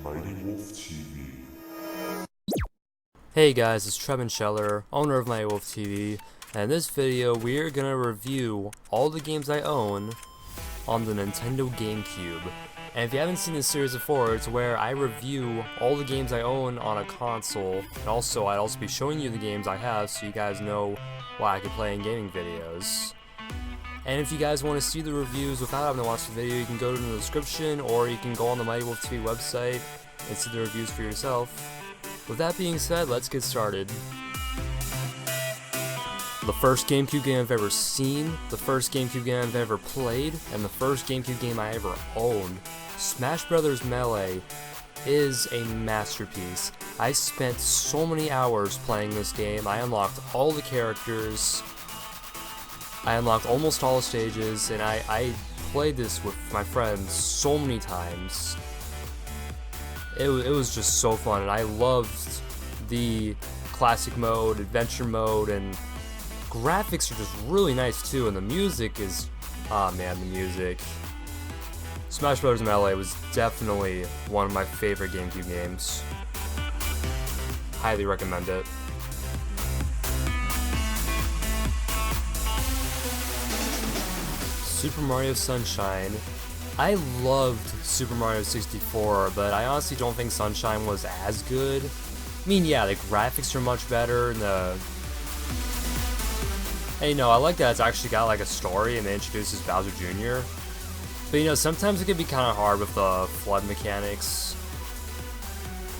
MightyWolfTV. Hey guys, it's Trevin Scheller, owner of MightyWolfTV, and in this video we're gonna review all the games I own on the Nintendo Gamecube. And if you haven't seen this series before, it's where I review all the games I own on a console, and also I'd also be showing you the games I have so you guys know why I can play in gaming videos. And if you guys want to see the reviews without having to watch the video, you can go to the description, or you can go on the MightyWolfTV website and see the reviews for yourself. With that being said, let's get started. The first GameCube game I've ever seen, the first GameCube game I've ever played, and the first GameCube game I ever owned, Smash Bros. Melee, is a masterpiece. I spent so many hours playing this game. I unlocked all the characters, I unlocked almost all the stages, and I played this with my friends so many times. It was just so fun, and I loved the classic mode, adventure mode, and graphics are just really nice too, and the music is, man, the music. Smash Bros. Melee was definitely one of my favorite GameCube games. Highly recommend it. Super Mario Sunshine. I loved Super Mario 64, but I honestly don't think Sunshine was as good. I mean, yeah, the graphics are much better, and hey, no, I like that it's actually got like a story and it introduces Bowser Jr. But you know, sometimes it can be kind of hard with the flood mechanics.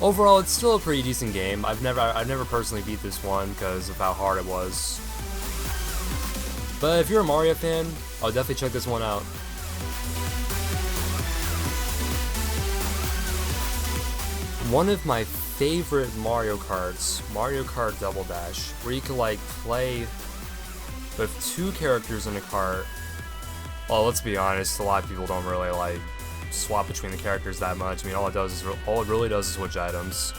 Overall, it's still a pretty decent game. I've never personally beat this one because of how hard it was. But if you're a Mario fan, I'll definitely check this one out. One of my favorite Mario Karts, Mario Kart Double Dash, where you can like play with two characters in a kart. Well, let's be honest, a lot of people don't really like swap between the characters that much. I mean, all it really does is switch items.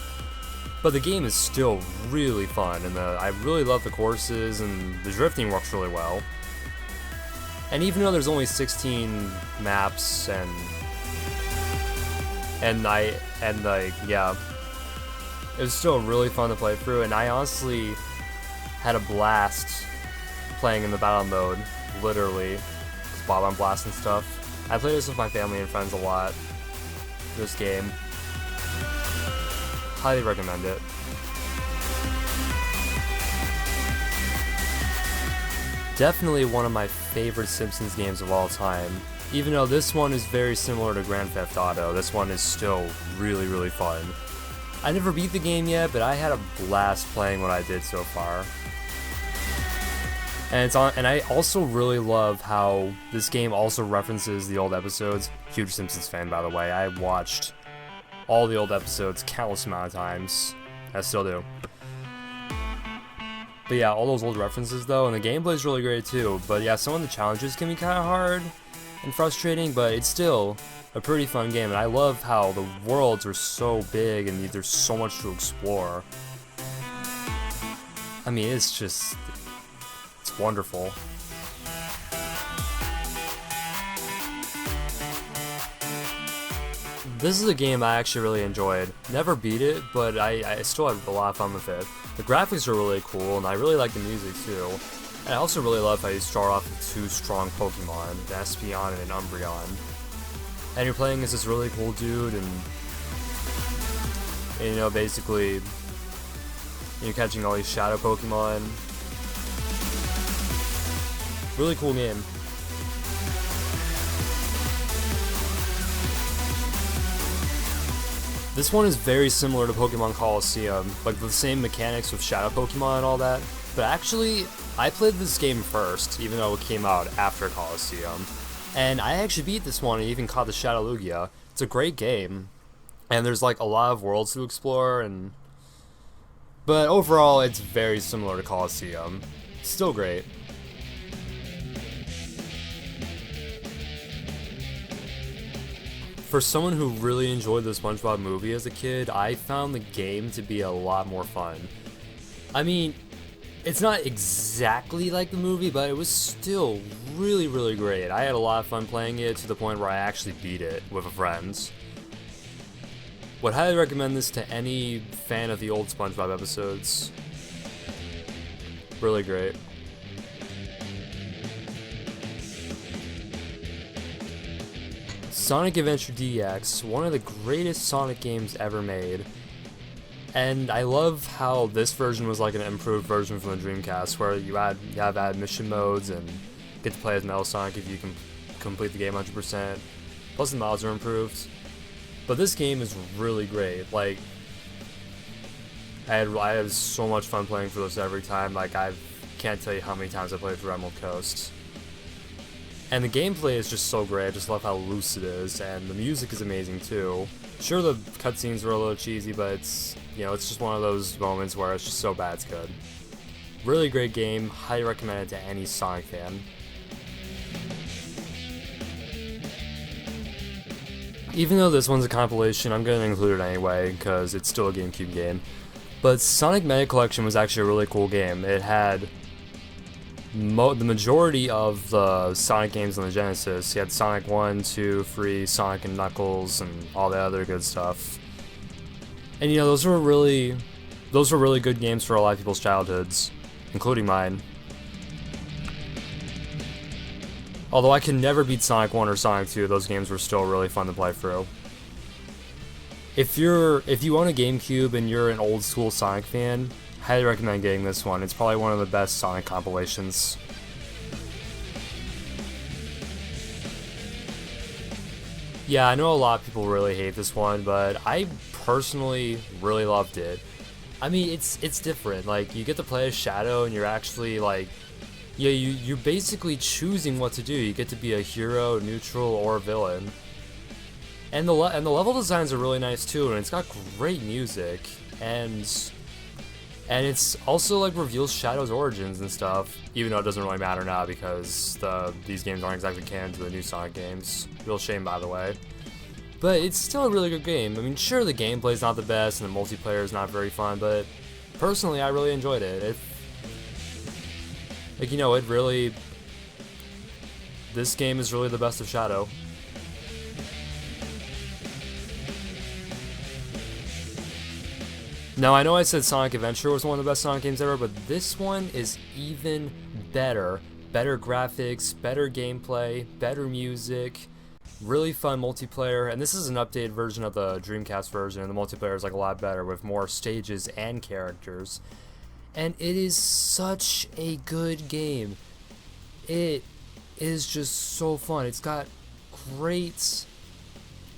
But the game is still really fun, and I really love the courses, and the drifting works really well. And even though there's only 16 maps, yeah, it was still really fun to play through, and I honestly had a blast playing in the battle mode, literally, Bob on Blast and stuff. I play this with my family and friends a lot, this game. Highly recommend it. Definitely one of my favorite Simpsons games of all time. Even though this one is very similar to Grand Theft Auto, this one is still really, really fun. I never beat the game yet, but I had a blast playing what I did so far. And I also really love how this game also references the old episodes. Huge Simpsons fan, by the way. I watched all the old episodes countless amount of times. I still do. But yeah, all those old references though, and the gameplay is really great too. But yeah, some of the challenges can be kind of hard and frustrating, but it's still a pretty fun game. And I love how the worlds are so big and there's so much to explore. I mean, it's wonderful. This is a game I actually really enjoyed. Never beat it, but I still had a lot of fun with it. The graphics are really cool, and I really like the music too. And I also really love how you start off with two strong Pokemon, an Espeon and an Umbreon. And you're playing as this really cool dude, and you know, basically, you're catching all these shadow Pokemon. Really cool game. This one is very similar to Pokemon Colosseum, like the same mechanics with Shadow Pokemon and all that, but actually, I played this game first, even though it came out after Colosseum, and I actually beat this one and even caught the Shadow Lugia. It's a great game, and there's like a lot of worlds to explore, but overall, it's very similar to Colosseum. Still great. For someone who really enjoyed the SpongeBob movie as a kid, I found the game to be a lot more fun. I mean, it's not exactly like the movie, but it was still really, really great. I had a lot of fun playing it to the point where I actually beat it with a friend. Would highly recommend this to any fan of the old SpongeBob episodes. Really great. Sonic Adventure DX, one of the greatest Sonic games ever made. And I love how this version was like an improved version from the Dreamcast, where you have add mission modes and get to play as Metal Sonic if you can complete the game 100%. Plus the mods are improved. But this game is really great. Like, I had so much fun playing through this every time. Like, I can't tell you how many times I played through Emerald Coast. And the gameplay is just so great. I just love how loose it is, and the music is amazing too. Sure, the cutscenes were a little cheesy, but it's, you know, it's just one of those moments where it's just so bad it's good. Really great game. Highly recommend it to any Sonic fan. Even though this one's a compilation, I'm going to include it anyway, because it's still a GameCube game. But Sonic Mega Collection was actually a really cool game. It had the majority of the Sonic games on the Genesis. You had Sonic 1, 2, 3, Sonic and Knuckles, and all the other good stuff. And you know, those were really good games for a lot of people's childhoods, including mine. Although I could never beat Sonic 1 or Sonic 2, those games were still really fun to play through. If you own a GameCube and you're an old school Sonic fan, highly recommend getting this one. It's probably one of the best Sonic compilations. Yeah, I know a lot of people really hate this one, but I personally really loved it. I mean, it's different. Like, you get to play as Shadow, and you're actually like, yeah, you're basically choosing what to do. You get to be a hero, neutral, or villain. And the level designs are really nice too, and it's got great music, and it's also like reveals Shadow's origins and stuff, even though it doesn't really matter now because these games aren't exactly canon to the new Sonic games. Real shame, by the way. But it's still a really good game. I mean, sure, the gameplay's not the best and the multiplayer is not very fun, but personally, I really enjoyed it. Like, you know, this game is really the best of Shadow. Now, I know I said Sonic Adventure was one of the best Sonic games ever, but this one is even better. Better graphics, better gameplay, better music, really fun multiplayer, and this is an updated version of the Dreamcast version, and the multiplayer is like a lot better with more stages and characters. And it is such a good game. It is just so fun. It's got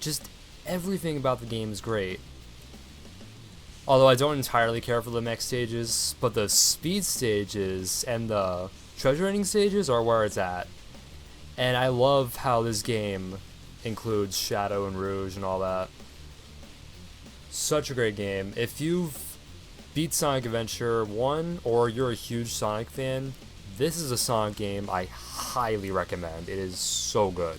just everything about the game is great. Although I don't entirely care for the mech stages, but the speed stages and the treasure hunting stages are where it's at. And I love how this game includes Shadow and Rouge and all that. Such a great game. If you've beat Sonic Adventure 1 or you're a huge Sonic fan, this is a Sonic game I highly recommend. It is so good.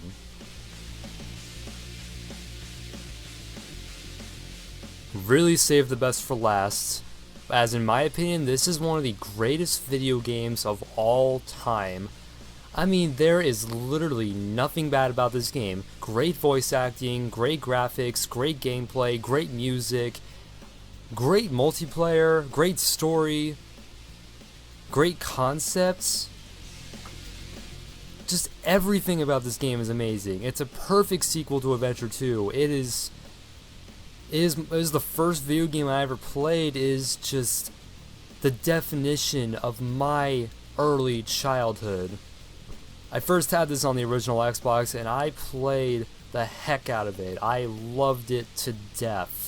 Really saved the best for last, as in my opinion, this is one of the greatest video games of all time. I mean, there is literally nothing bad about this game. Great voice acting, great graphics, great gameplay, great music, great multiplayer, great story, great concepts. Just everything about this game is amazing. It's a perfect sequel to Adventure 2. It is the first video game I ever played. Is just the definition of my early childhood. I first had this on the original Xbox and I played the heck out of it. I loved it to death.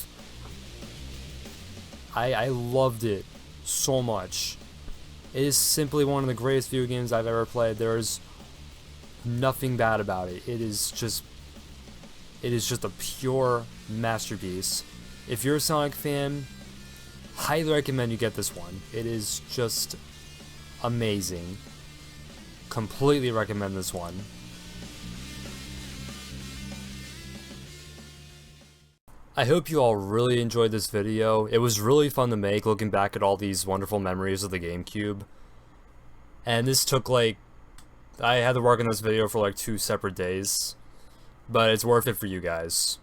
I loved it so much. It is simply one of the greatest video games I've ever played. There is nothing bad about it. It is just a pure masterpiece. If you're a Sonic fan, highly recommend you get this one. It is just amazing. Completely recommend this one. I hope you all really enjoyed this video. It was really fun to make, looking back at all these wonderful memories of the GameCube. And this took I had to work on this video for 2 separate days. But it's worth it for you guys.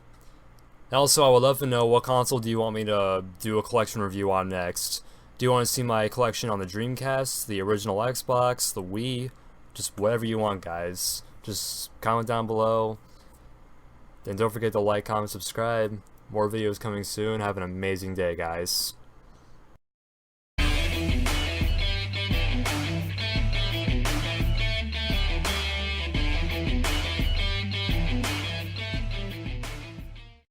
And also, I would love to know, what console do you want me to do a collection review on next? Do you want to see my collection on the Dreamcast, the original Xbox, the Wii? Just whatever you want, guys. Just comment down below. And don't forget to like, comment, subscribe. More videos coming soon. Have an amazing day, guys.